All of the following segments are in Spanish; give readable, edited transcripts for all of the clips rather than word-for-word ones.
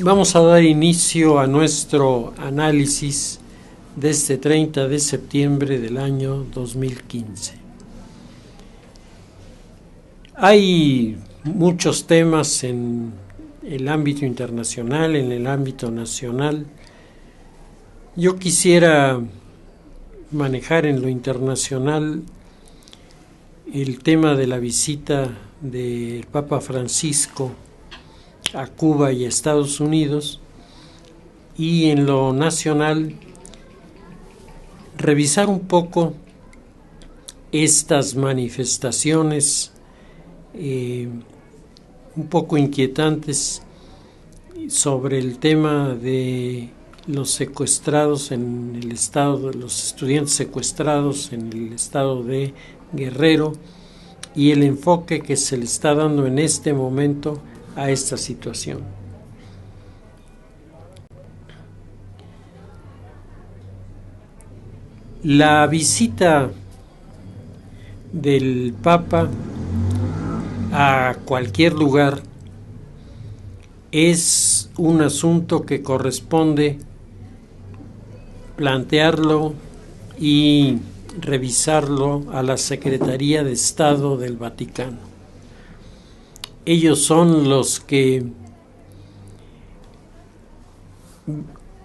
Vamos a dar inicio a nuestro análisis de este 30 de septiembre del año 2015. Hay muchos temas en el ámbito internacional, en el ámbito nacional. Yo quisiera manejar en lo internacional el tema de la visita del Papa Francisco a Cuba y a Estados Unidos, y en lo nacional revisar un poco estas manifestaciones un poco inquietantes sobre el tema de los secuestrados en el estado, de los estudiantes secuestrados en el estado de Guerrero, y el enfoque que se le está dando en este momento a esta situación. La visita del Papa a cualquier lugar es un asunto que corresponde plantearlo y revisarlo a la Secretaría de Estado del Vaticano. Ellos son los que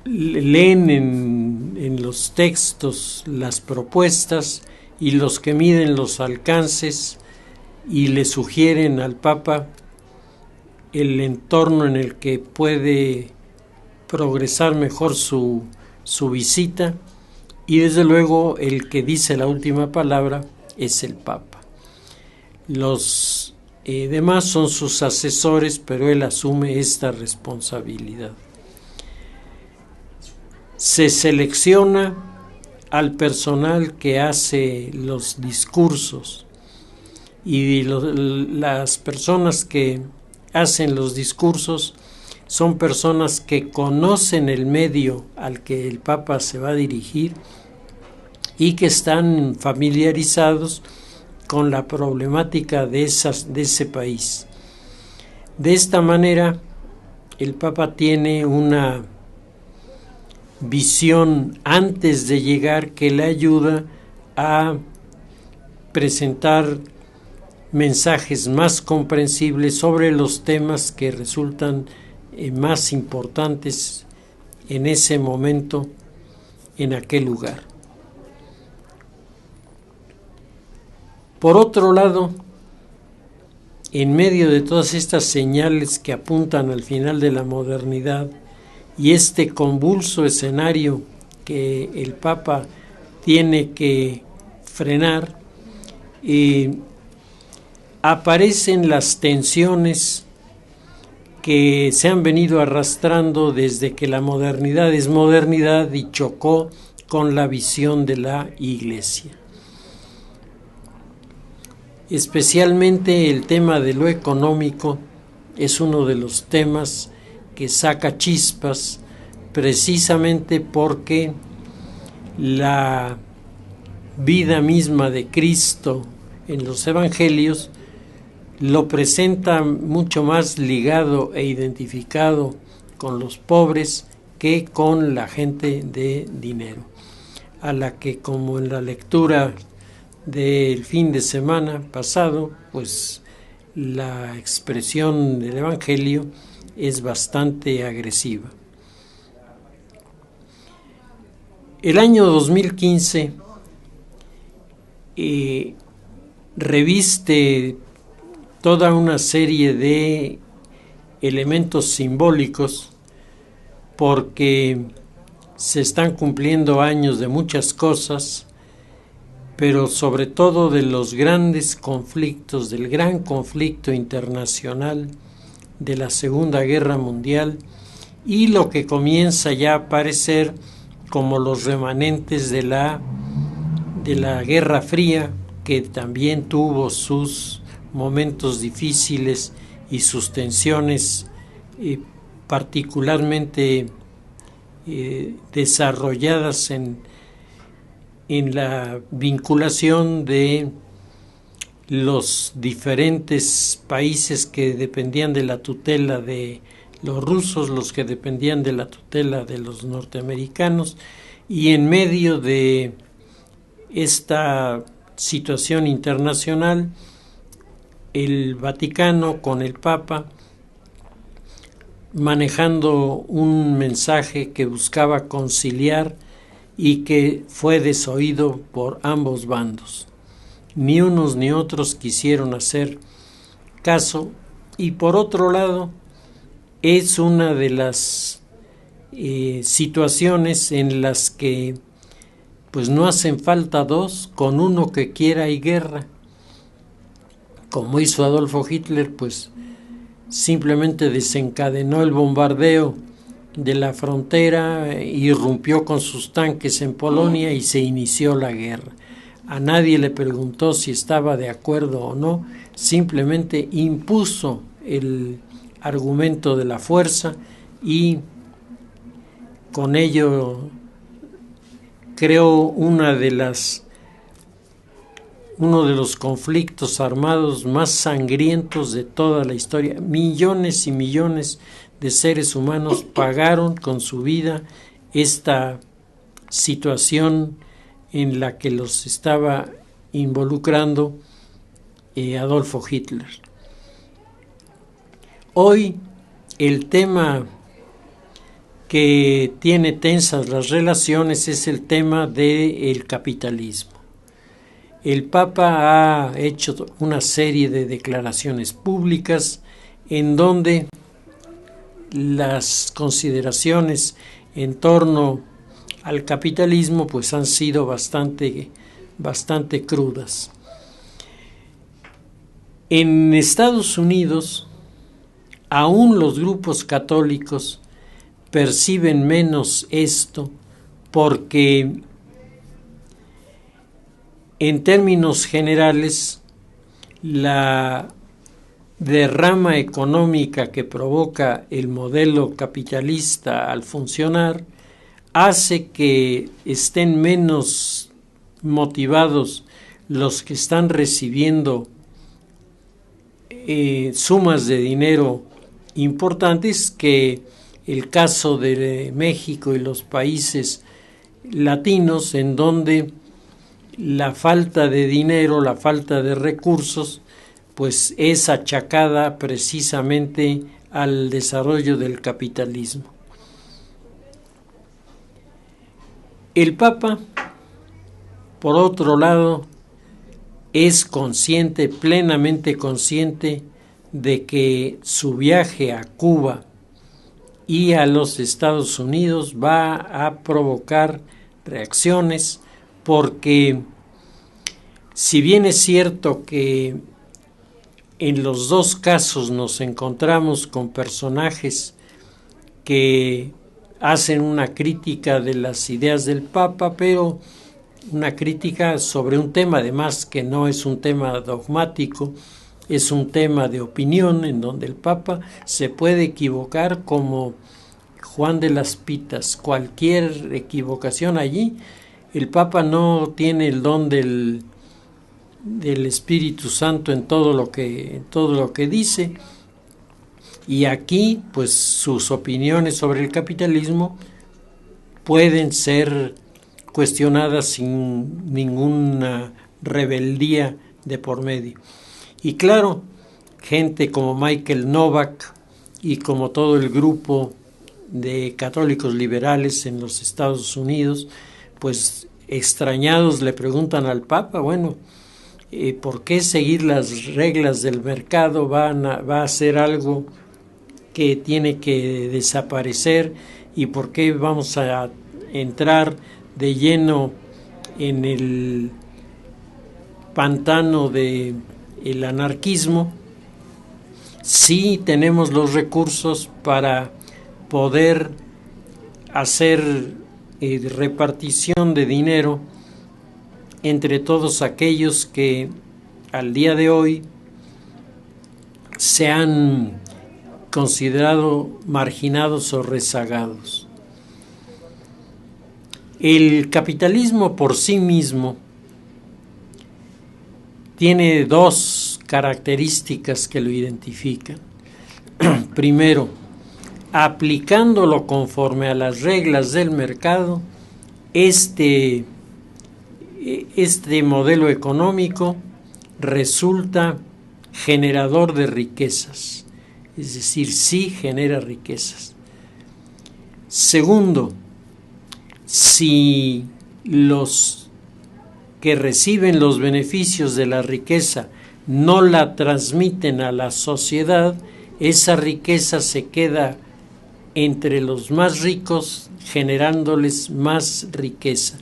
leen en los textos las propuestas y los que miden los alcances y le sugieren al Papa el entorno en el que puede progresar mejor su visita, y desde luego el que dice la última palabra es el Papa. Los demás son sus asesores, pero él asume esta responsabilidad. Se selecciona al personal que hace los discursos, y las personas que hacen los discursos son personas que conocen el medio al que el Papa se va a dirigir y que están familiarizados con la problemática de ese país. De esta manera, el Papa tiene una visión antes de llegar que le ayuda a presentar mensajes más comprensibles sobre los temas que resultan más importantes en ese momento, en aquel lugar. Por otro lado, en medio de todas estas señales que apuntan al final de la modernidad y este convulso escenario que el Papa tiene que frenar, aparecen las tensiones que se han venido arrastrando desde que la modernidad es modernidad y chocó con la visión de la Iglesia. Especialmente el tema de lo económico es uno de los temas que saca chispas, precisamente porque la vida misma de Cristo en los evangelios lo presenta mucho más ligado e identificado con los pobres que con la gente de dinero, a la que, como en la lectura del fin de semana pasado, pues la expresión del Evangelio es bastante agresiva. El año 2015 reviste toda una serie de elementos simbólicos, porque se están cumpliendo años de muchas cosas, pero sobre todo de los grandes conflictos, del gran conflicto internacional de la Segunda Guerra Mundial, y lo que comienza ya a aparecer como los remanentes de la Guerra Fría, que también tuvo sus momentos difíciles y sus tensiones particularmente desarrolladas en la vinculación de los diferentes países que dependían de la tutela de los rusos, los que dependían de la tutela de los norteamericanos, y en medio de esta situación internacional, el Vaticano con el Papa manejando un mensaje que buscaba conciliar y que fue desoído por ambos bandos. Ni unos ni otros quisieron hacer caso, y por otro lado es una de las situaciones en las que pues no hacen falta dos, con uno que quiera hay guerra. Como hizo Adolfo Hitler, pues simplemente desencadenó el bombardeo de la frontera, irrumpió con sus tanques en Polonia y se inició la guerra. A nadie le preguntó si estaba de acuerdo o no, simplemente impuso el argumento de la fuerza y con ello creó uno de los conflictos armados más sangrientos de toda la historia. Millones y millones de seres humanos pagaron con su vida esta situación en la que los estaba involucrando Adolfo Hitler. Hoy el tema que tiene tensas las relaciones es el tema del capitalismo. El Papa ha hecho una serie de declaraciones públicas en donde las consideraciones en torno al capitalismo pues han sido bastante crudas. En Estados Unidos, aún los grupos católicos perciben menos esto porque en términos generales la derrama económica que provoca el modelo capitalista al funcionar hace que estén menos motivados los que están recibiendo sumas de dinero importantes, que el caso de México y los países latinos, en donde la falta de dinero, la falta de recursos, pues es achacada precisamente al desarrollo del capitalismo. El Papa, por otro lado, es consciente, plenamente consciente, de que su viaje a Cuba y a los Estados Unidos va a provocar reacciones, porque si bien es cierto que en los dos casos nos encontramos con personajes que hacen una crítica de las ideas del Papa, pero una crítica sobre un tema además que no es un tema dogmático, es un tema de opinión en donde el Papa se puede equivocar como Juan de las Pitas. Cualquier equivocación allí, el Papa no tiene el don del Espíritu Santo en todo lo que dice, y aquí pues sus opiniones sobre el capitalismo pueden ser cuestionadas sin ninguna rebeldía de por medio. Y claro, gente como Michael Novak y como todo el grupo de católicos liberales en los Estados Unidos, pues extrañados le preguntan al Papa, bueno, ¿por qué seguir las reglas del mercado? Va a ser algo que tiene que desaparecer, y por qué vamos a entrar de lleno en el pantano de el anarquismo si tenemos los recursos para poder hacer repartición de dinero entre todos aquellos que al día de hoy se han considerado marginados o rezagados. El capitalismo por sí mismo tiene dos características que lo identifican. Primero, aplicándolo conforme a las reglas del mercado, este modelo económico resulta generador de riquezas, es decir, sí genera riquezas. Segundo, si los que reciben los beneficios de la riqueza no la transmiten a la sociedad, esa riqueza se queda entre los más ricos, generándoles más riqueza.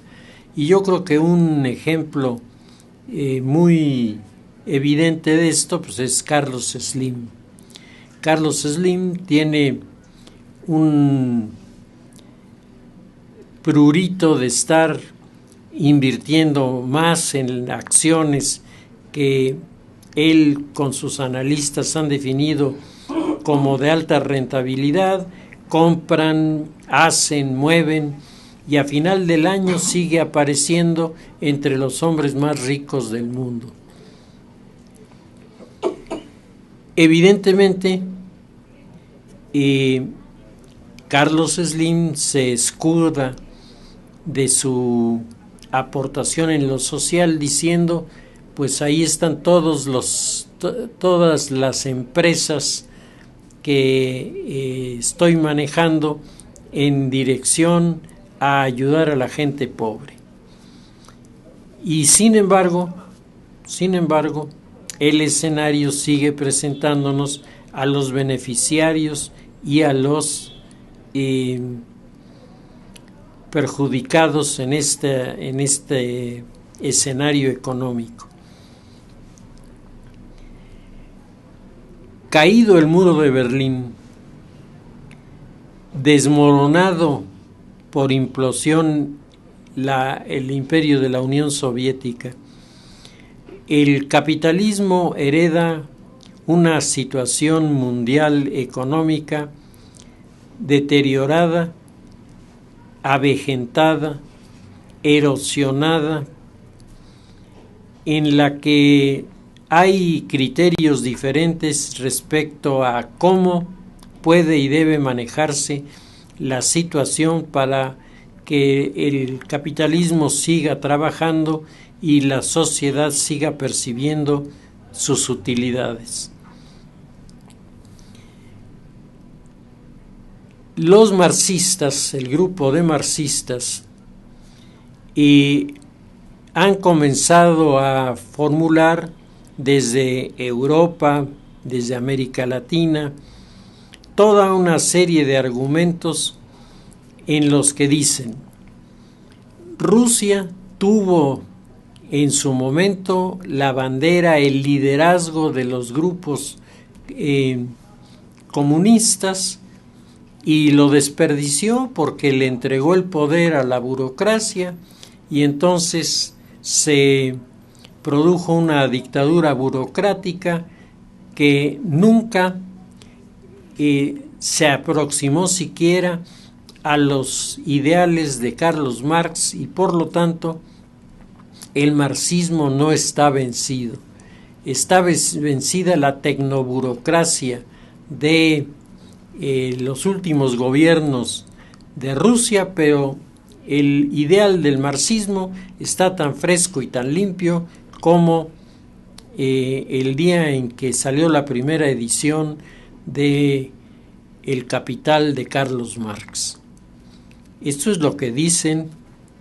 Y yo creo que un ejemplo muy evidente de esto pues es Carlos Slim. Carlos Slim tiene un prurito de estar invirtiendo más en acciones que él con sus analistas han definido como de alta rentabilidad, compran, hacen, mueven, y a final del año sigue apareciendo entre los hombres más ricos del mundo. Evidentemente, Carlos Slim se escuda de su aportación en lo social diciendo, pues ahí están todas las empresas que estoy manejando en dirección a ayudar a la gente pobre. Y sin embargo, el escenario sigue presentándonos a los beneficiarios y a los perjudicados en este escenario económico. Caído el muro de Berlín, desmoronado por implosión el imperio de la Unión Soviética, el capitalismo hereda una situación mundial económica deteriorada, avejentada, erosionada, en la que hay criterios diferentes respecto a cómo puede y debe manejarse la situación para que el capitalismo siga trabajando y la sociedad siga percibiendo sus utilidades. Los marxistas, el grupo de marxistas, han comenzado a formular desde Europa, desde América Latina, toda una serie de argumentos en los que dicen: Rusia tuvo en su momento la bandera, el liderazgo de los grupos comunistas, y lo desperdició porque le entregó el poder a la burocracia, y entonces se produjo una dictadura burocrática que nunca se aproximó siquiera a los ideales de Carlos Marx, y por lo tanto el marxismo no está vencido. Está vencida la tecnoburocracia de los últimos gobiernos de Rusia, pero el ideal del marxismo está tan fresco y tan limpio como el día en que salió la primera edición de El Capital de Carlos Marx. Esto es lo que dicen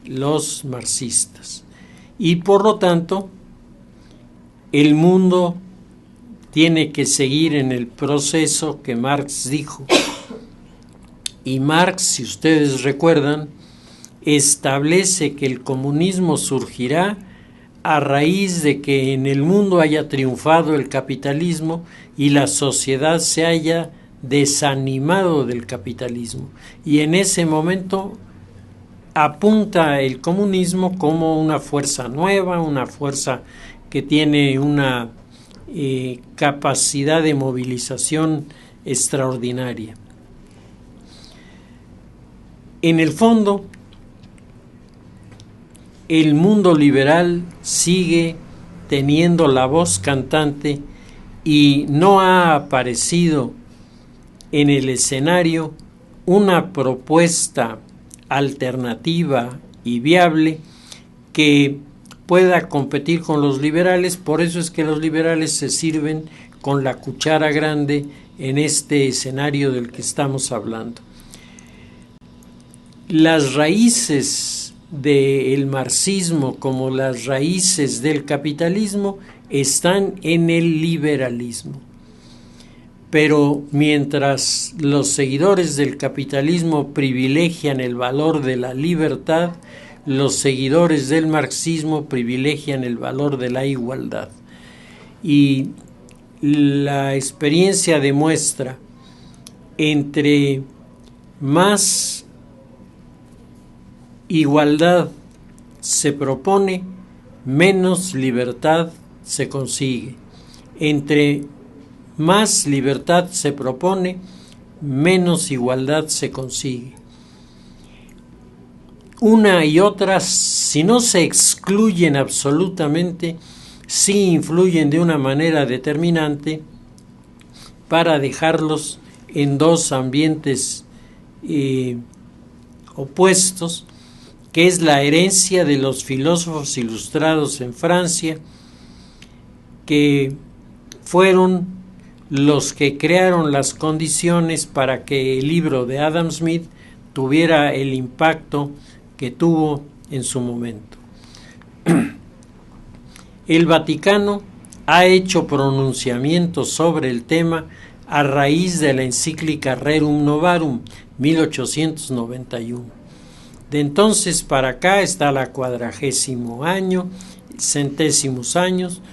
los marxistas. Y por lo tanto, el mundo tiene que seguir en el proceso que Marx dijo. Y Marx, si ustedes recuerdan, establece que el comunismo surgirá a raíz de que en el mundo haya triunfado el capitalismo y la sociedad se haya desanimado del capitalismo. Y en ese momento apunta el comunismo como una fuerza nueva, una fuerza que tiene una capacidad de movilización extraordinaria. En el fondo, el mundo liberal sigue teniendo la voz cantante y no ha aparecido en el escenario una propuesta alternativa y viable que pueda competir con los liberales. Por eso es que los liberales se sirven con la cuchara grande en este escenario del que estamos hablando. Las raíces del marxismo, como las raíces del capitalismo, están en el liberalismo. Pero mientras los seguidores del capitalismo privilegian el valor de la libertad, los seguidores del marxismo privilegian el valor de la igualdad. Y la experiencia demuestra, entre más igualdad se propone, menos libertad se consigue. Entre más libertad se propone, menos igualdad se consigue. Una y otra, si no se excluyen absolutamente, sí influyen de una manera determinante para dejarlos en dos ambientes opuestos, que es la herencia de los filósofos ilustrados en Francia, que fueron los que crearon las condiciones para que el libro de Adam Smith tuviera el impacto que tuvo en su momento. El Vaticano ha hecho pronunciamientos sobre el tema a raíz de la encíclica Rerum Novarum, 1891. De entonces para acá está la 40º año, centésimos años,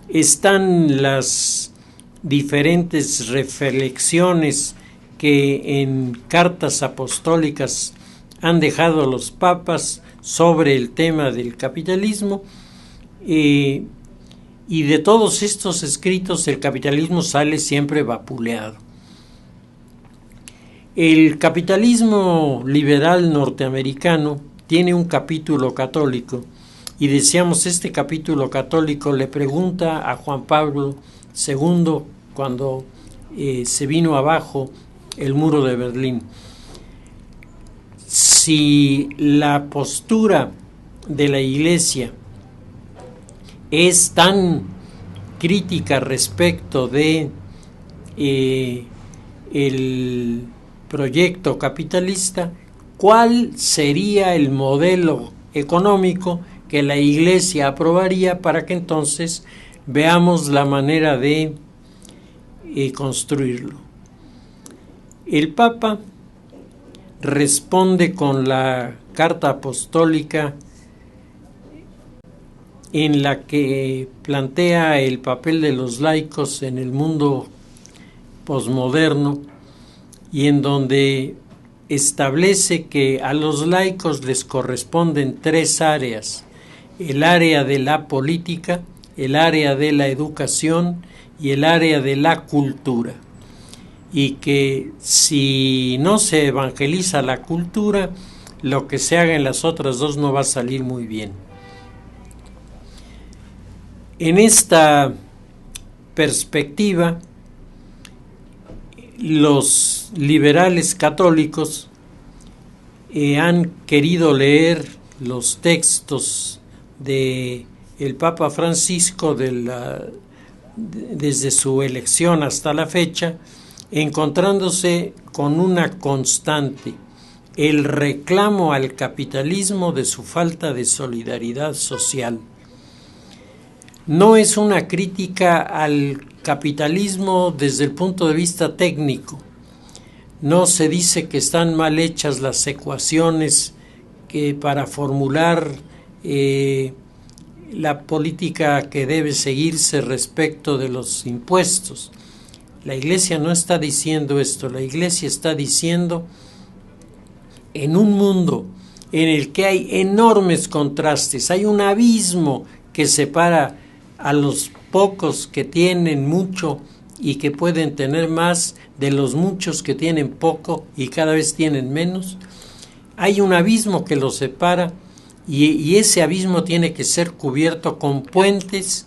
están las diferentes reflexiones que en cartas apostólicas han dejado los papas sobre el tema del capitalismo, y de todos estos escritos el capitalismo sale siempre vapuleado. El capitalismo liberal norteamericano tiene un capítulo católico, y decíamos, este capítulo católico le pregunta a Juan Pablo II, cuando se vino abajo el muro de Berlín, si la postura de la Iglesia es tan crítica respecto de el proyecto capitalista, ¿cuál sería el modelo económico que la Iglesia aprobaría para que entonces veamos la manera de construirlo? El Papa responde con la carta apostólica en la que plantea el papel de los laicos en el mundo posmoderno, y en donde establece que a los laicos les corresponden tres áreas: el área de la política, el área de la educación y el área de la cultura, y que si no se evangeliza la cultura, lo que se haga en las otras dos no va a salir muy bien. En esta perspectiva, los liberales católicos han querido leer los textos de el Papa Francisco desde su elección hasta la fecha, encontrándose con una constante: el reclamo al capitalismo de su falta de solidaridad social. No es una crítica al capitalismo desde el punto de vista técnico. No se dice que están mal hechas las ecuaciones que para formular la política que debe seguirse respecto de los impuestos. La Iglesia no está diciendo esto. La Iglesia está diciendo, en un mundo en el que hay enormes contrastes, hay un abismo que separa a los pocos que tienen mucho y que pueden tener más de los muchos que tienen poco y cada vez tienen menos. Hay un abismo que los separa, y ese abismo tiene que ser cubierto con puentes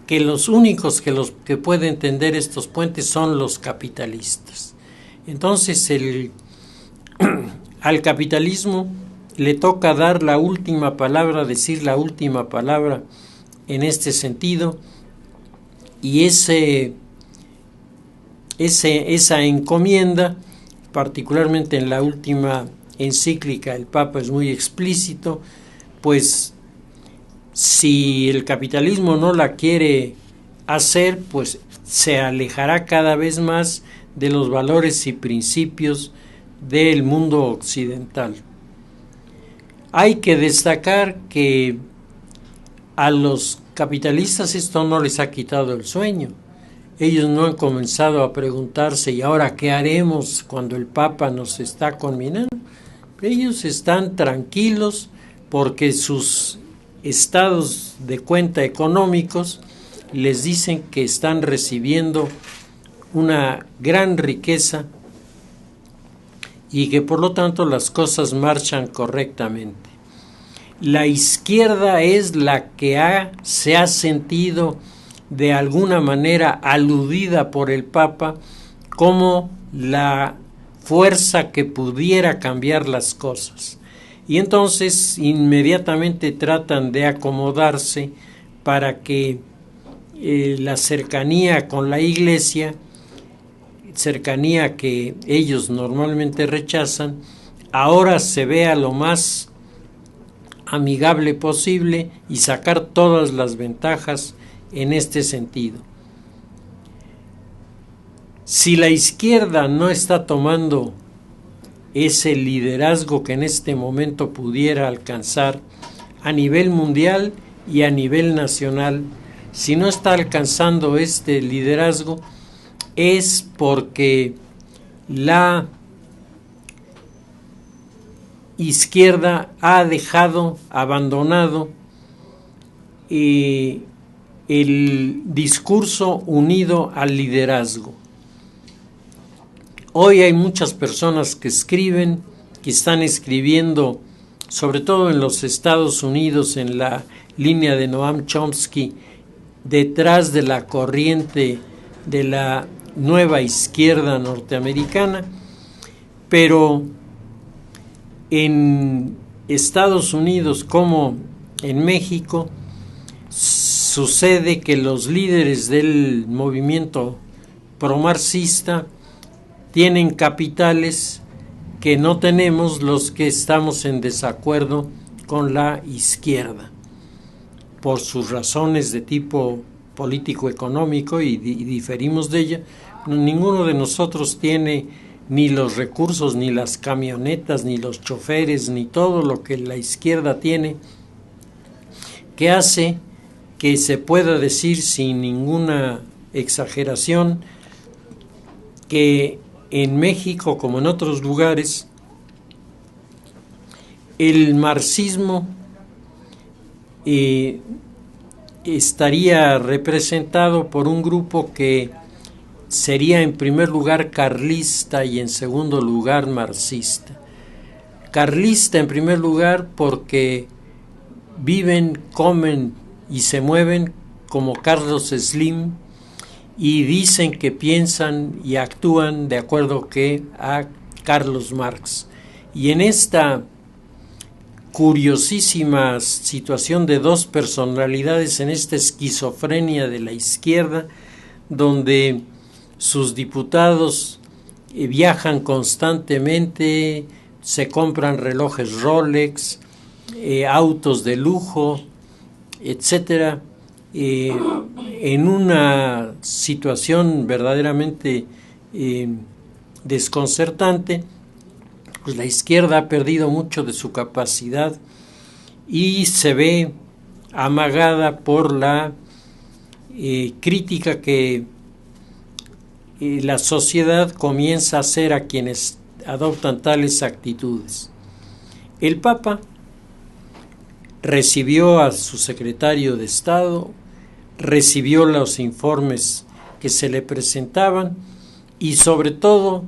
que los únicos que pueden tender estos puentes son los capitalistas. Entonces al capitalismo le toca dar la última palabra, decir la última palabra en este sentido, y esa encomienda, particularmente en la última encíclica, el Papa es muy explícito, pues si el capitalismo no la quiere hacer, pues se alejará cada vez más de los valores y principios del mundo occidental. Hay que destacar que a los capitalistas esto no les ha quitado el sueño. Ellos no han comenzado a preguntarse, ¿y ahora qué haremos cuando el Papa nos está conminando? Ellos están tranquilos porque sus estados de cuenta económicos les dicen que están recibiendo una gran riqueza y que por lo tanto las cosas marchan correctamente. La izquierda es la que se ha sentido de alguna manera aludida por el Papa como la fuerza que pudiera cambiar las cosas. Y entonces inmediatamente tratan de acomodarse para que la cercanía con la Iglesia, cercanía que ellos normalmente rechazan, ahora se vea lo más amigable posible y sacar todas las ventajas en este sentido. Si la izquierda no está tomando ese liderazgo que en este momento pudiera alcanzar a nivel mundial y a nivel nacional, si no está alcanzando este liderazgo, es porque la izquierda ha abandonado el discurso unido al liderazgo. Hoy hay muchas personas que escriben, que están escribiendo, sobre todo en los Estados Unidos, en la línea de Noam Chomsky, detrás de la corriente de la nueva izquierda norteamericana, pero en Estados Unidos como en México sucede que los líderes del movimiento promarxista tienen capitales que no tenemos los que estamos en desacuerdo con la izquierda por sus razones de tipo político-económico y diferimos de ella. Ninguno de nosotros tiene ni los recursos, ni las camionetas, ni los choferes, ni todo lo que la izquierda tiene, que hace que se pueda decir sin ninguna exageración que en México, como en otros lugares, el marxismo estaría representado por un grupo que sería en primer lugar carlista y en segundo lugar marxista. Carlista en primer lugar porque viven, comen y se mueven como Carlos Slim y dicen que piensan y actúan de acuerdo a Carlos Marx. Y en esta curiosísima situación de dos personalidades, en esta esquizofrenia de la izquierda, donde sus diputados viajan constantemente, se compran relojes Rolex, autos de lujo, etcétera, en una situación verdaderamente desconcertante. Pues la izquierda ha perdido mucho de su capacidad y se ve amagada por la crítica que la sociedad comienza a hacer a quienes adoptan tales actitudes. El Papa recibió a su secretario de Estado, recibió los informes que se le presentaban y sobre todo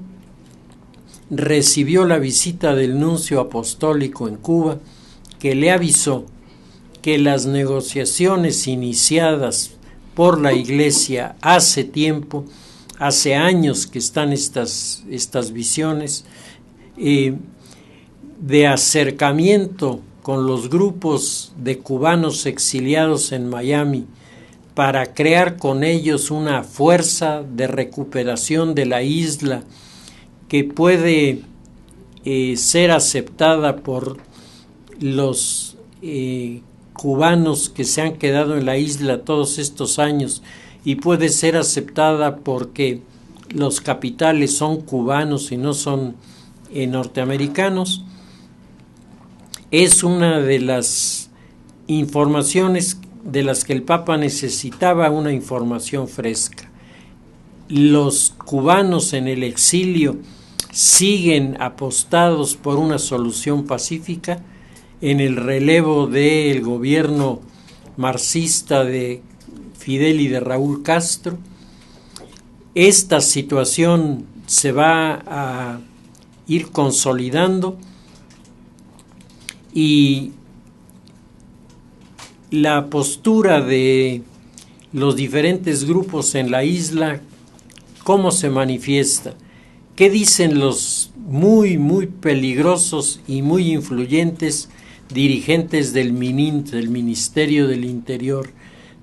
recibió la visita del nuncio apostólico en Cuba, que le avisó que las negociaciones iniciadas por la Iglesia hace tiempo, hace años que están estas visiones de acercamiento con los grupos de cubanos exiliados en Miami para crear con ellos una fuerza de recuperación de la isla que puede ser aceptada por los cubanos que se han quedado en la isla todos estos años y puede ser aceptada porque los capitales son cubanos y no son norteamericanos. Es una de las informaciones de las que el Papa necesitaba una información fresca. Los cubanos en el exilio siguen apostados por una solución pacífica en el relevo del gobierno marxista de Fidel y de Raúl Castro. Esta situación se va a ir consolidando y la postura de los diferentes grupos en la isla, ¿cómo se manifiesta? ¿Qué dicen los muy peligrosos y muy influyentes dirigentes del MININT, del Ministerio del Interior,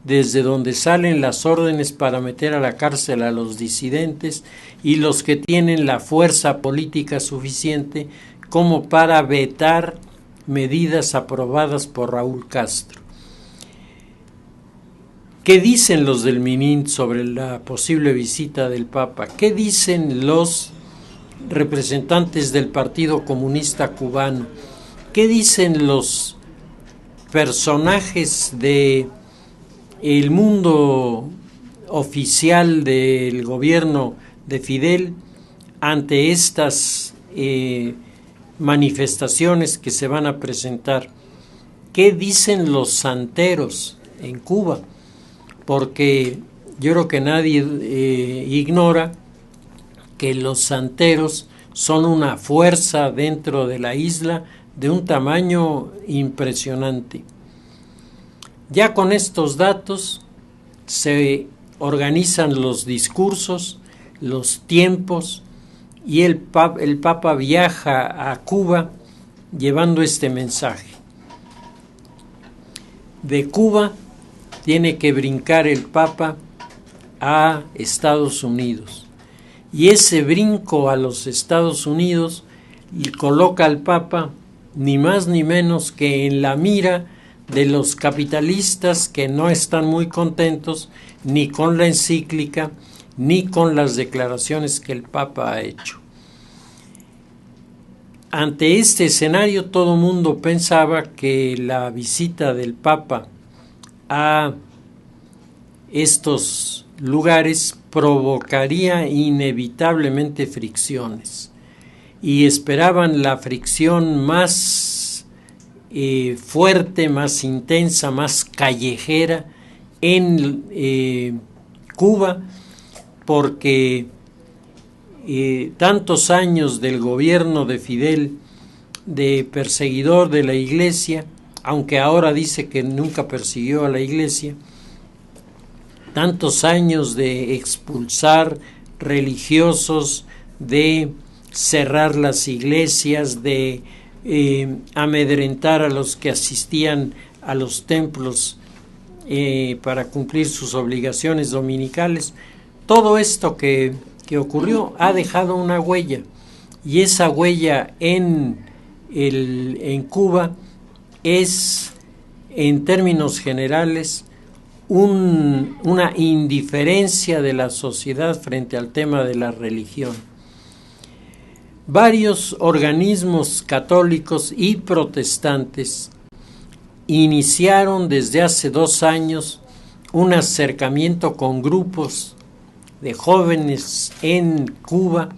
desde donde salen las órdenes para meter a la cárcel a los disidentes y los que tienen la fuerza política suficiente como para vetar medidas aprobadas por Raúl Castro? ¿Qué dicen los del MININT sobre la posible visita del Papa? ¿Qué dicen los representantes del Partido Comunista Cubano? ¿Qué dicen los personajes del mundo oficial del gobierno de Fidel ante estas manifestaciones que se van a presentar? ¿Qué dicen los santeros en Cuba? Porque yo creo que nadie ignora que los santeros son una fuerza dentro de la isla de un tamaño impresionante. Ya con estos datos se organizan los discursos, los tiempos, y el Papa viaja a Cuba llevando este mensaje. De Cuba tiene que brincar el Papa a Estados Unidos. Y ese brinco a los Estados Unidos coloca al Papa ni más ni menos que en la mira de los capitalistas que no están muy contentos ni con la encíclica ni con las declaraciones que el Papa ha hecho. Ante este escenario, todo mundo pensaba que la visita del Papa a estos lugares provocaría inevitablemente fricciones y esperaban la fricción más fuerte, más intensa, más callejera en Cuba, porque tantos años del gobierno de Fidel de perseguidor de la Iglesia, aunque ahora dice que nunca persiguió a la Iglesia, tantos años de expulsar religiosos, de cerrar las iglesias, de amedrentar a los que asistían a los templos para cumplir sus obligaciones dominicales. Todo esto que ocurrió ha dejado una huella, y esa huella en Cuba es, en términos generales, una indiferencia de la sociedad frente al tema de la religión. Varios organismos católicos y protestantes iniciaron desde hace 2 años un acercamiento con grupos de jóvenes en Cuba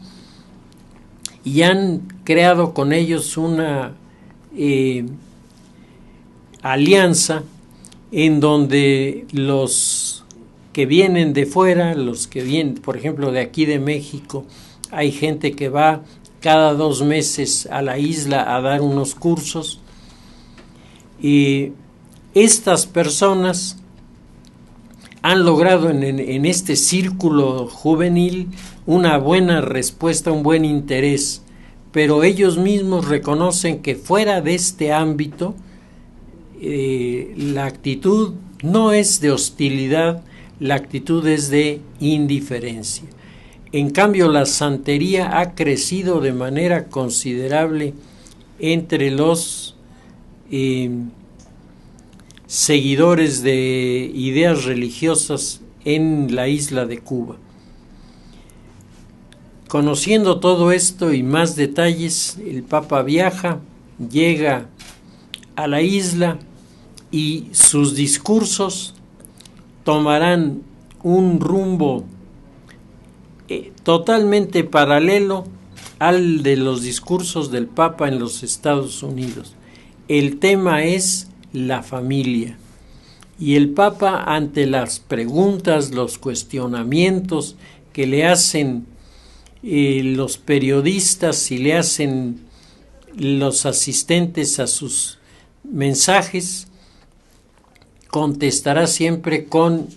y han creado con ellos una alianza en donde los que vienen de fuera, los que vienen, por ejemplo, de aquí de México, hay gente que va cada 2 meses a la isla a dar unos cursos, y estas personas han logrado en este círculo juvenil una buena respuesta, un buen interés, pero ellos mismos reconocen que fuera de este ámbito la actitud no es de hostilidad, la actitud es de indiferencia. En cambio, la santería ha crecido de manera considerable entre los seguidores de ideas religiosas en la isla de Cuba. Conociendo todo esto y más detalles, el Papa viaja, llega a la isla y sus discursos tomarán un rumbo totalmente paralelo al de los discursos del Papa en los Estados Unidos. El tema es la familia. Y el Papa, ante las preguntas, los cuestionamientos que le hacen los periodistas y le hacen los asistentes a sus mensajes, contestará siempre con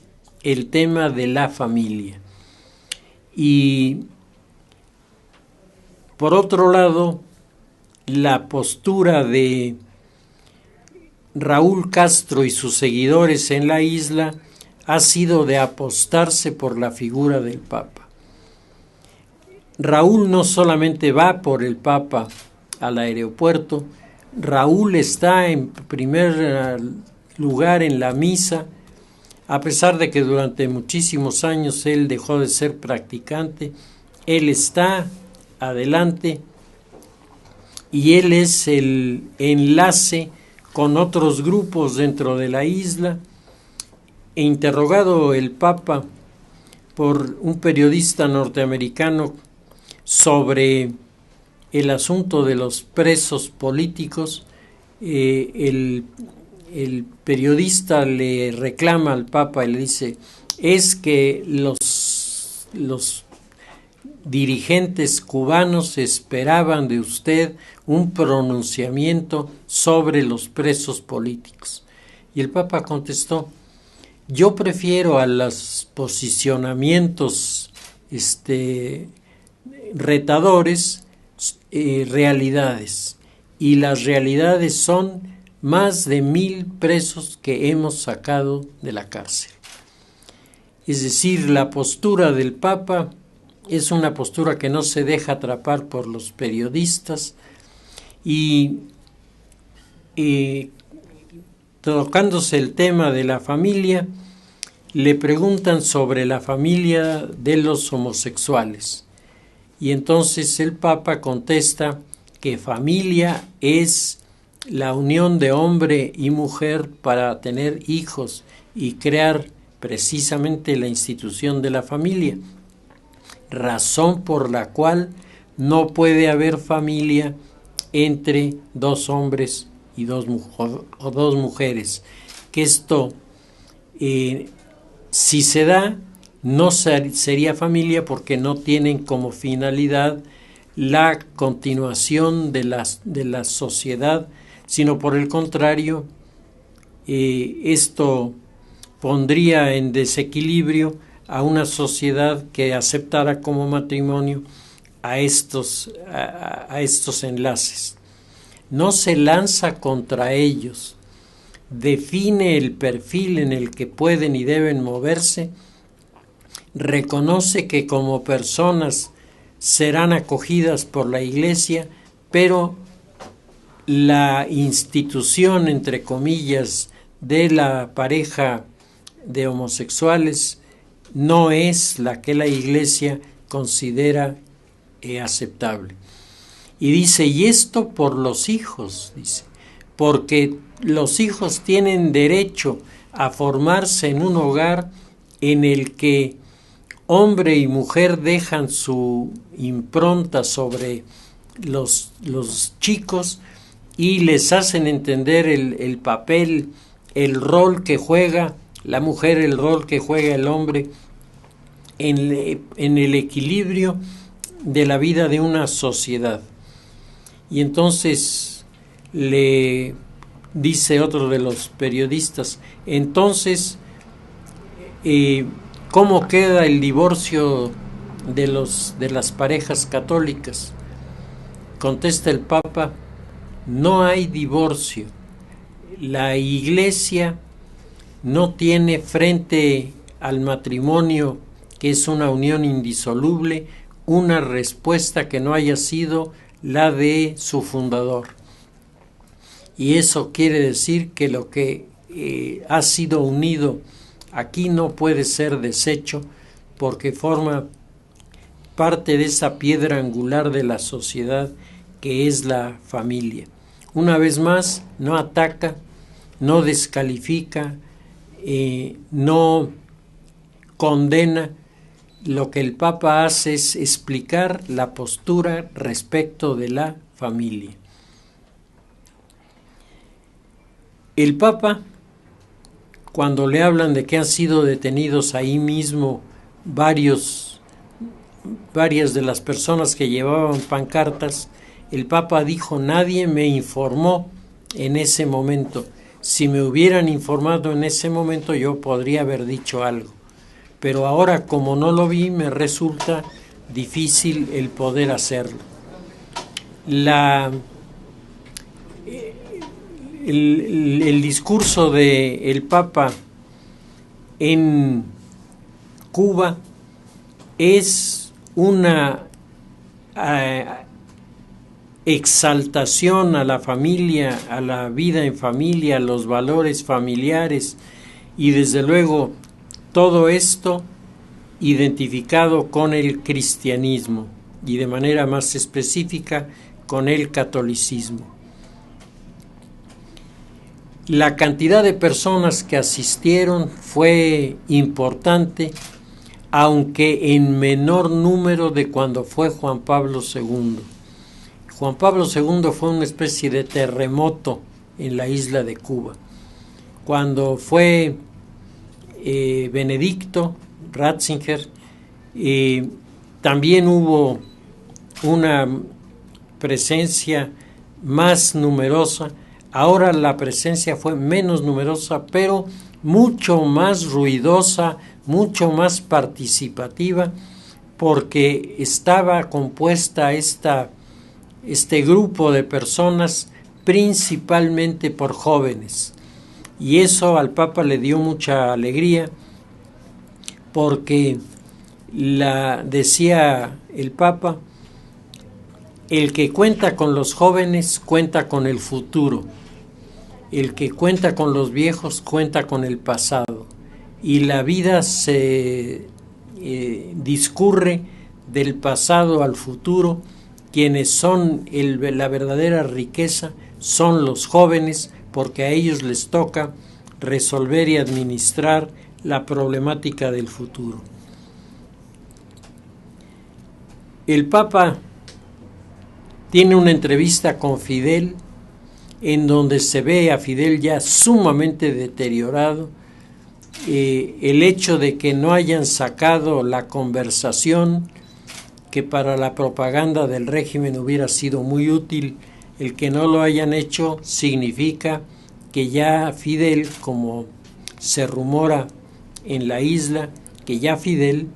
el tema de la familia. Y por otro lado, la postura de Raúl Castro y sus seguidores en la isla ha sido de apostarse por la figura del Papa. Raúl no solamente va por el Papa al aeropuerto, Raúl está en primer lugar en la misa, a pesar de que durante muchísimos años él dejó de ser practicante, él está adelante y él es el enlace con otros grupos dentro de la isla. E interrogado el Papa por un periodista norteamericano sobre el asunto de los presos políticos, el periodista le reclama al Papa y le dice: es que los dirigentes cubanos esperaban de usted un pronunciamiento sobre los presos políticos. Y el Papa contestó: yo prefiero a los posicionamientos retadores realidades, y las realidades son más de 1,000 presos que hemos sacado de la cárcel. Es decir, la postura del Papa es una postura que no se deja atrapar por los periodistas y tocándose el tema de la familia, le preguntan sobre la familia de los homosexuales. Y entonces el Papa contesta que familia es la unión de hombre y mujer para tener hijos y crear precisamente la institución de la familia, razón por la cual no puede haber familia entre dos hombres y dos mujeres. Que esto, si se da, no sería familia porque no tienen como finalidad la continuación de la sociedad, sino por el contrario, esto pondría en desequilibrio a una sociedad que aceptara como matrimonio a estos enlaces. No se lanza contra ellos, define el perfil en el que pueden y deben moverse, reconoce que como personas serán acogidas por la Iglesia, pero la institución, entre comillas, de la pareja de homosexuales no es la que la Iglesia considera aceptable. Y dice, y esto por los hijos, dice, porque los hijos tienen derecho a formarse en un hogar en el que hombre y mujer dejan su impronta sobre los chicos y les hacen entender el papel, el rol que juega la mujer, el rol que juega el hombre en el equilibrio de la vida de una sociedad. Y entonces le dice otro de los periodistas, entonces ¿Cómo queda el divorcio de las parejas católicas? Contesta el Papa: no hay divorcio. La Iglesia no tiene frente al matrimonio, que es una unión indisoluble, una respuesta que no haya sido la de su fundador. Y eso quiere decir que lo que ha sido unido aquí no puede ser deshecho, porque forma parte de esa piedra angular de la sociedad que es la familia. Una vez más, no ataca, no descalifica, no condena. Lo que el Papa hace es explicar la postura respecto de la familia. El Papa, cuando le hablan de que han sido detenidos ahí mismo varias de las personas que llevaban pancartas, el Papa dijo: nadie me informó en ese momento. Si me hubieran informado en ese momento, yo podría haber dicho algo. Pero ahora, como no lo vi, me resulta difícil el poder hacerlo. El discurso del Papa en Cuba es una exaltación a la familia, a la vida en familia, a los valores familiares, y desde luego todo esto identificado con el cristianismo y de manera más específica con el catolicismo. La cantidad de personas que asistieron fue importante, aunque en menor número de cuando fue Juan Pablo II. Juan Pablo II fue una especie de terremoto en la isla de Cuba. Cuando fue Benedicto Ratzinger, también hubo una presencia más numerosa. Ahora la presencia fue menos numerosa, pero mucho más ruidosa, mucho más participativa, porque estaba compuesta este grupo de personas principalmente por jóvenes. Y eso al Papa le dio mucha alegría, porque decía el Papa: el que cuenta con los jóvenes cuenta con el futuro, el que cuenta con los viejos cuenta con el pasado, y la vida se discurre del pasado al futuro. Quienes son la verdadera riqueza son los jóvenes, porque a ellos les toca resolver y administrar la problemática del futuro. El Papa tiene una entrevista con Fidel, en donde se ve a Fidel ya sumamente deteriorado. El hecho de que no hayan sacado la conversación, que para la propaganda del régimen hubiera sido muy útil, el que no lo hayan hecho significa que ya Fidel, como se rumora en la isla, que ya Fidel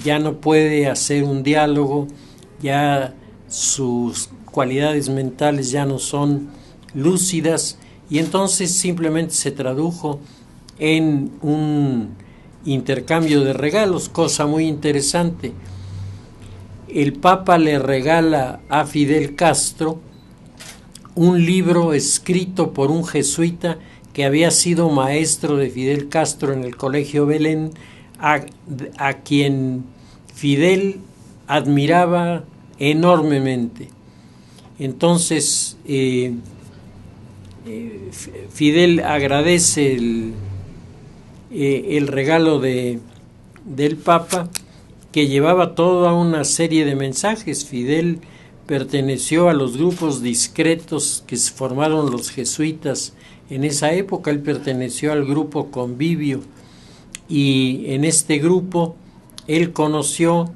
ya no puede hacer un diálogo, ya sus cualidades mentales ya no son lúcidas, y entonces simplemente se tradujo en un intercambio de regalos, cosa muy interesante. El Papa le regala a Fidel Castro un libro escrito por un jesuita que había sido maestro de Fidel Castro en el Colegio Belén, a quien Fidel admiraba enormemente. Entonces Fidel agradece el regalo del Papa, que llevaba toda una serie de mensajes. Fidel perteneció a los grupos discretos que se formaron los jesuitas en esa época. Él perteneció al grupo Convivio, y en este grupo él conoció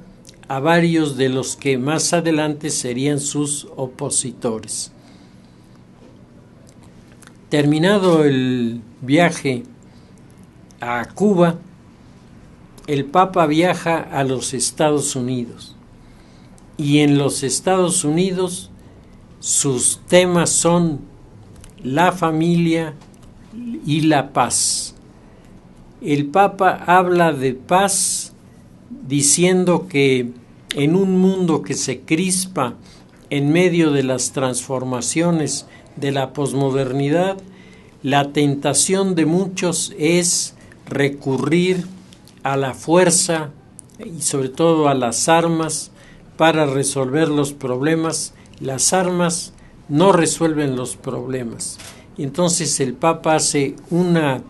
a varios de los que más adelante serían sus opositores. Terminado el viaje a Cuba, el Papa viaja a los Estados Unidos. Y en los Estados Unidos sus temas son la familia y la paz. El Papa habla de paz diciendo que en un mundo que se crispa en medio de las transformaciones de la posmodernidad, la tentación de muchos es recurrir a la fuerza y sobre todo a las armas para resolver los problemas. Las armas no resuelven los problemas. Entonces el Papa hace una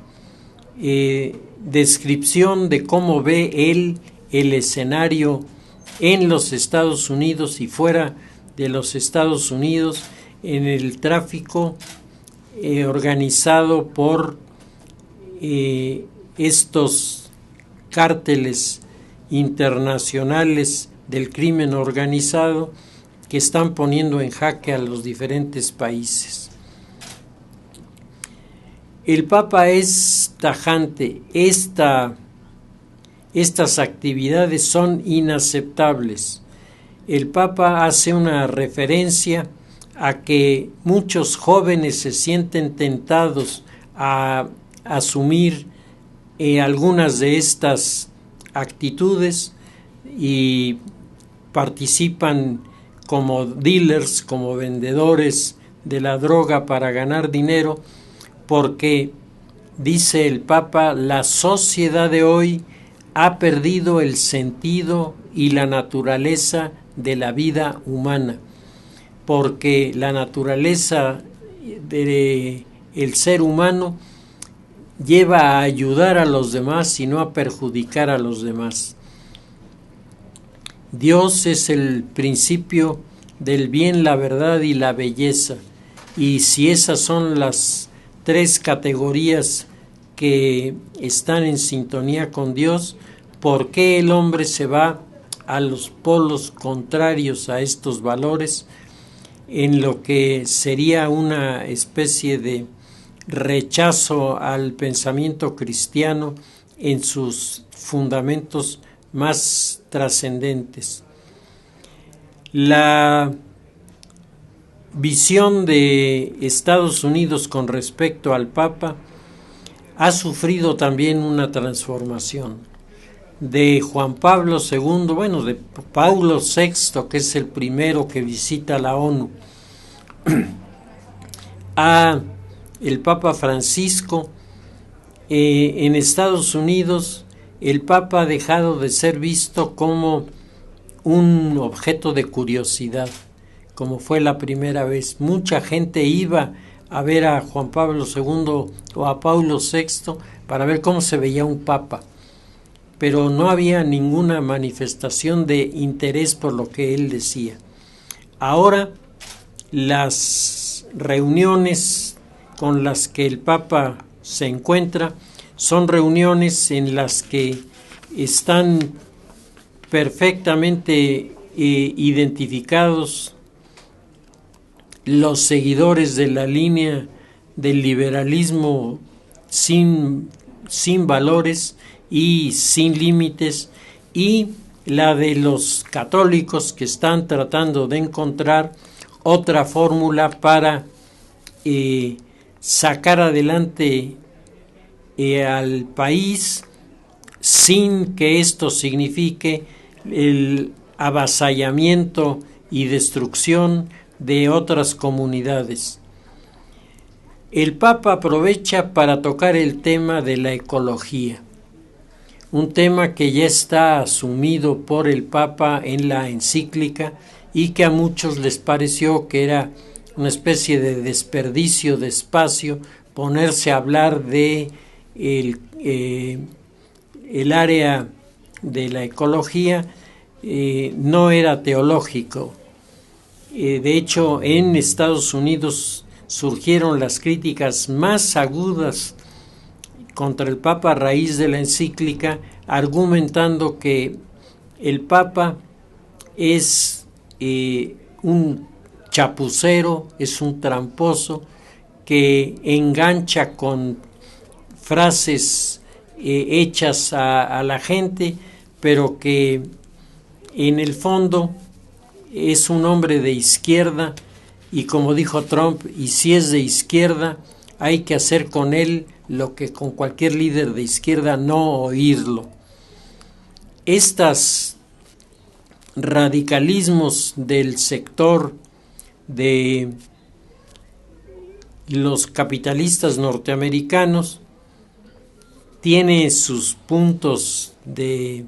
descripción de cómo ve él el escenario en los Estados Unidos y fuera de los Estados Unidos en el tráfico organizado por estos cárteles internacionales del crimen organizado que están poniendo en jaque a los diferentes países. El Papa es tajante. Estas actividades son inaceptables. El Papa hace una referencia a que muchos jóvenes se sienten tentados a asumir algunas de estas actitudes y participan como dealers, como vendedores de la droga para ganar dinero, porque, dice el Papa, la sociedad de hoy ha perdido el sentido y la naturaleza de la vida humana, porque la naturaleza del ser humano lleva a ayudar a los demás y no a perjudicar a los demás. Dios es el principio del bien, la verdad y la belleza, y si esas son las tres categorías que están en sintonía con Dios, ¿por qué el hombre se va a los polos contrarios a estos valores, en lo que sería una especie de rechazo al pensamiento cristiano en sus fundamentos más trascendentes? La visión de Estados Unidos con respecto al Papa ha sufrido también una transformación. De Juan Pablo II, de Paulo VI, que es el primero que visita la ONU, a el Papa Francisco, en Estados Unidos el Papa ha dejado de ser visto como un objeto de curiosidad, como fue la primera vez. Mucha gente iba a ver a Juan Pablo II o a Paulo VI para ver cómo se veía un papa, pero no había ninguna manifestación de interés por lo que él decía. Ahora las reuniones con las que el Papa se encuentra son reuniones en las que están perfectamente identificados los seguidores de la línea del liberalismo sin valores y sin límites, y la de los católicos que están tratando de encontrar otra fórmula para sacar adelante al país sin que esto signifique el avasallamiento y destrucción de otras comunidades. El Papa aprovecha para tocar el tema de la ecología, un tema que ya está asumido por el Papa en la encíclica y que a muchos les pareció que era una especie de desperdicio de espacio ponerse a hablar de el área de la ecología. No era teológico. De hecho, en Estados Unidos surgieron las críticas más agudas contra el Papa a raíz de la encíclica, argumentando que el Papa es un chapucero, es un tramposo que engancha con frases hechas a la gente, pero que en el fondo es un hombre de izquierda, y como dijo Trump, y si es de izquierda, hay que hacer con él lo que con cualquier líder de izquierda, no oírlo. Estos radicalismos del sector de los capitalistas norteamericanos tienen sus puntos de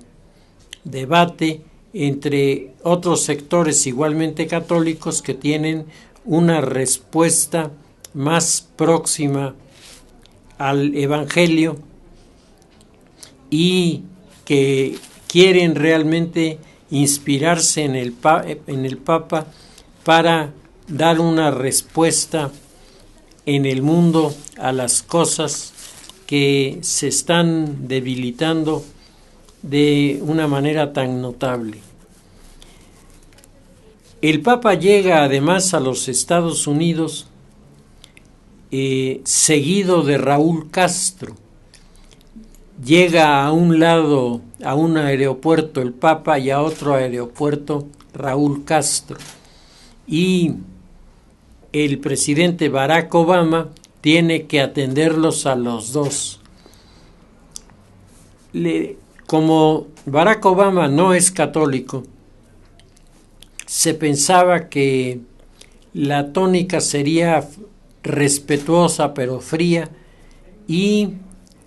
debate entre otros sectores igualmente católicos que tienen una respuesta más próxima al Evangelio y que quieren realmente inspirarse en el Papa para dar una respuesta en el mundo a las cosas que se están debilitando de una manera tan notable. El Papa llega además a los Estados Unidos seguido de Raúl Castro. Llega a un lado, a un aeropuerto el Papa, y a otro aeropuerto Raúl Castro. Y el presidente Barack Obama tiene que atenderlos a los dos. Como Barack Obama no es católico, se pensaba que la tónica sería respetuosa pero fría, y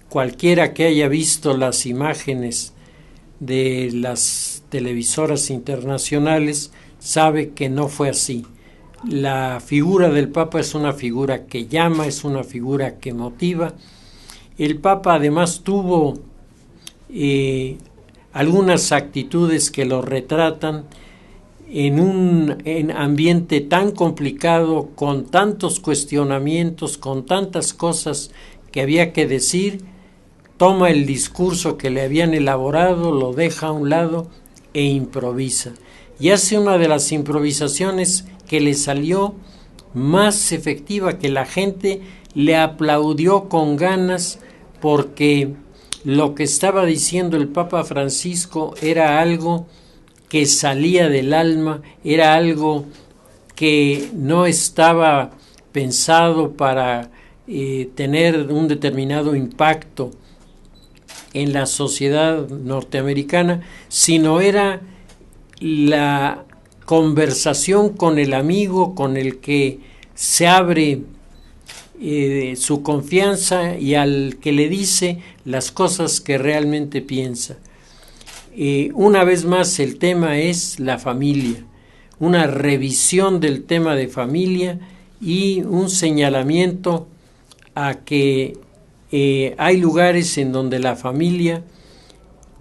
cualquiera que haya visto las imágenes de las televisoras internacionales sabe que no fue así. La figura del Papa es una figura que llama, es una figura que motiva. El Papa además tuvo algunas actitudes que lo retratan en un ambiente tan complicado, con tantos cuestionamientos, con tantas cosas que había que decir. Toma el discurso que le habían elaborado, lo deja a un lado e improvisa. Y hace una de las improvisaciones que le salió más efectiva, que la gente le aplaudió con ganas, porque lo que estaba diciendo el Papa Francisco era algo que salía del alma, era algo que no estaba pensado para tener un determinado impacto en la sociedad norteamericana, sino era la conversación con el amigo con el que se abre su confianza y al que le dice las cosas que realmente piensa. Una vez más, el tema es la familia, una revisión del tema de familia y un señalamiento a que hay lugares en donde la familia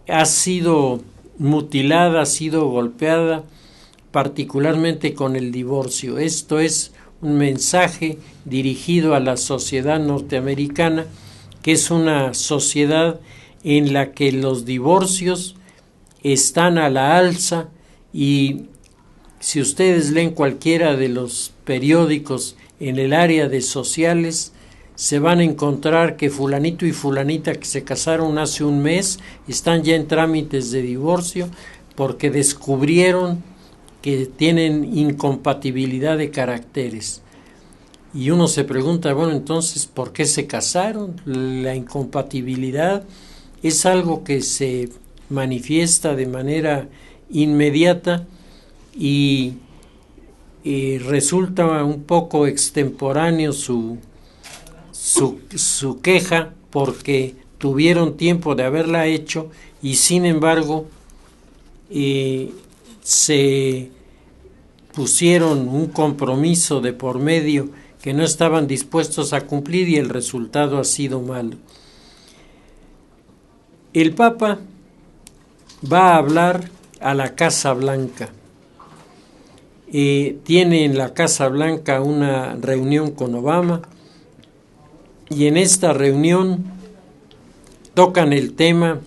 ha sido mutilada, ha sido golpeada, particularmente con el divorcio. Esto es un mensaje dirigido a la sociedad norteamericana, que es una sociedad en la que los divorcios están a la alza, y si ustedes leen cualquiera de los periódicos en el área de sociales, se van a encontrar que fulanito y fulanita que se casaron hace un mes están ya en trámites de divorcio porque descubrieron que tienen incompatibilidad de caracteres. Y uno se pregunta, bueno, entonces, ¿por qué se casaron? La incompatibilidad es algo que se manifiesta de manera inmediata y resulta un poco extemporáneo su queja, porque tuvieron tiempo de haberla hecho y sin embargo se pusieron un compromiso de por medio que no estaban dispuestos a cumplir y el resultado ha sido malo. El Papa va a hablar a la Casa Blanca. Tiene en la Casa Blanca una reunión con Obama, y en esta reunión tocan el tema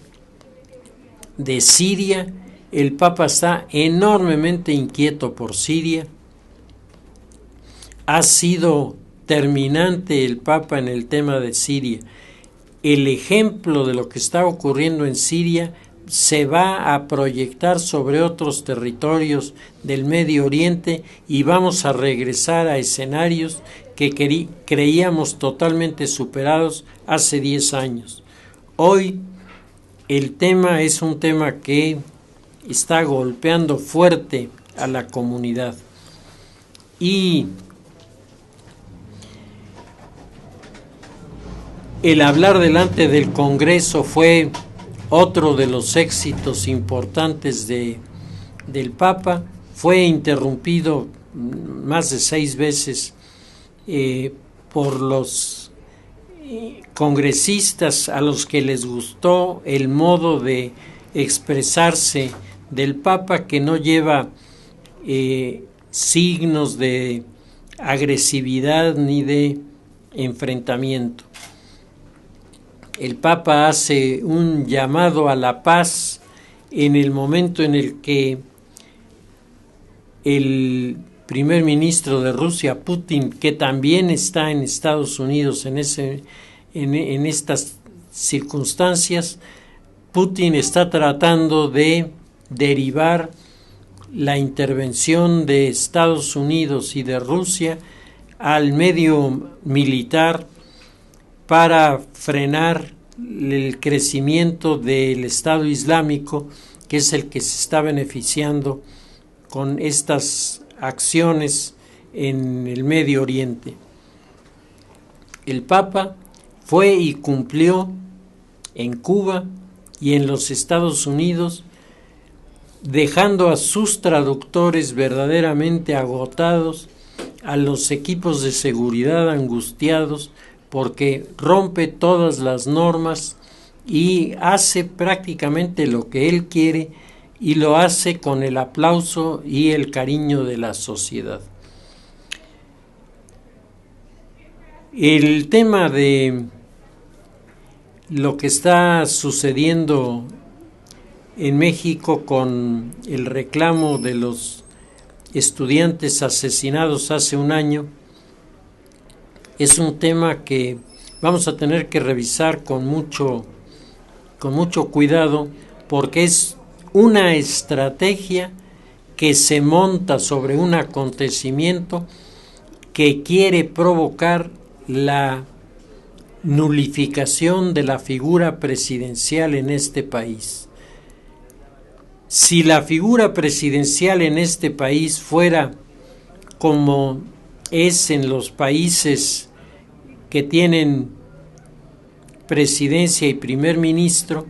de Siria. El Papa está enormemente inquieto por Siria. Ha sido terminante el Papa en el tema de Siria. el ejemplo de lo que está ocurriendo en Siria se va a proyectar sobre otros territorios del Medio Oriente y vamos a regresar a escenarios que creíamos totalmente superados hace 10 años. Hoy el tema es un tema que está golpeando fuerte a la comunidad y el hablar delante del Congreso fue otro de los éxitos importantes del Papa. Fue interrumpido más de 6 veces por los congresistas a los que les gustó el modo de expresarse del Papa, que no lleva signos de agresividad ni de enfrentamiento. El Papa hace un llamado a la paz en el momento en el que el primer ministro de Rusia, Putin, que también está en Estados Unidos en estas circunstancias, Putin está tratando de derivar la intervención de Estados Unidos y de Rusia al medio militar para frenar el crecimiento del Estado Islámico, que es el que se está beneficiando con estas acciones en el Medio Oriente. El Papa fue y cumplió en Cuba y en los Estados Unidos, dejando a sus traductores verdaderamente agotados, a los equipos de seguridad angustiados, porque rompe todas las normas y hace prácticamente lo que él quiere, y lo hace con el aplauso y el cariño de la sociedad. El tema de lo que está sucediendo en México con el reclamo de los estudiantes asesinados hace un año es un tema que vamos a tener que revisar con mucho cuidado, porque es una estrategia que se monta sobre un acontecimiento que quiere provocar la nulificación de la figura presidencial en este país. Si la figura presidencial en este país fuera como es en los países que tienen presidencia y primer ministro,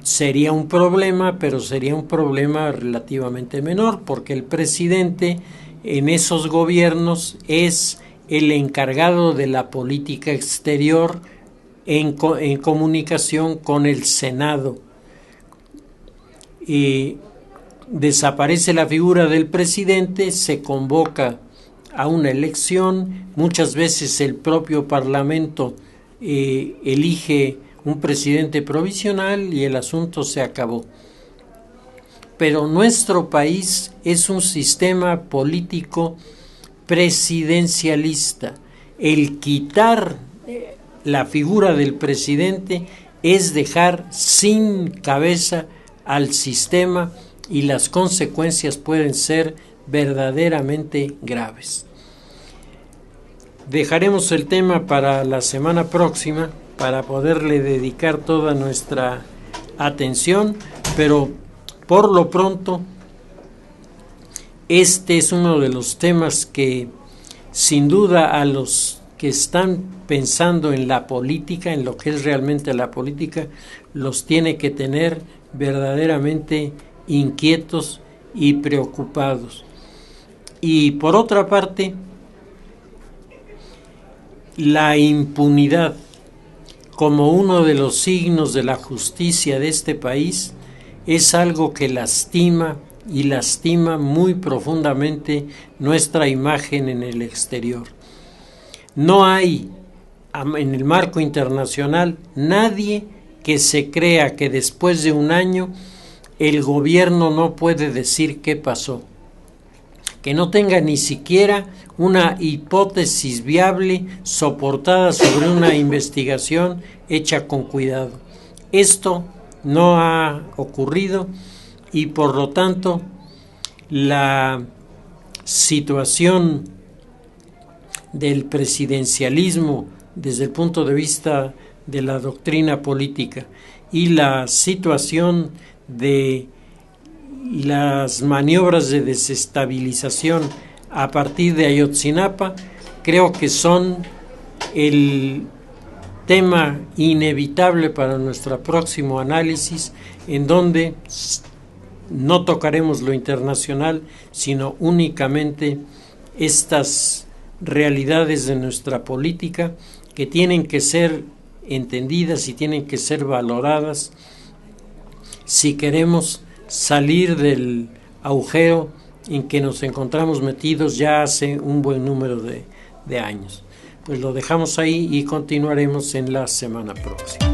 sería un problema, pero sería un problema relativamente menor, porque el presidente en esos gobiernos es el encargado de la política exterior en comunicación con el Senado. Desaparece la figura del presidente, se convoca a una elección, muchas veces el propio Parlamento elige un presidente provisional y el asunto se acabó. Pero nuestro país es un sistema político presidencialista. El quitar la figura del presidente es dejar sin cabeza al sistema, y las consecuencias pueden ser verdaderamente graves. Dejaremos el tema para la semana próxima para poderle dedicar toda nuestra atención, pero por lo pronto este es uno de los temas que sin duda a los que están pensando en la política, en lo que es realmente la política, los tiene que tener verdaderamente inquietos y preocupados. Y por otra parte, la impunidad como uno de los signos de la justicia de este país es algo que lastima y lastima muy profundamente nuestra imagen en el exterior. No hay en el marco internacional nadie que se crea que después de un año el gobierno no puede decir qué pasó. que no tenga ni siquiera una hipótesis viable soportada sobre una investigación hecha con cuidado. Esto no ha ocurrido y por lo tanto la situación del presidencialismo desde el punto de vista de la doctrina política y la situación de las maniobras de desestabilización a partir de Ayotzinapa, creo que son el tema inevitable para nuestro próximo análisis, en donde no tocaremos lo internacional, sino únicamente estas realidades de nuestra política que tienen que ser entendidas y tienen que ser valoradas si queremos salir del agujero en que nos encontramos metidos ya hace un buen número de años. Pues lo dejamos ahí y continuaremos en la semana próxima.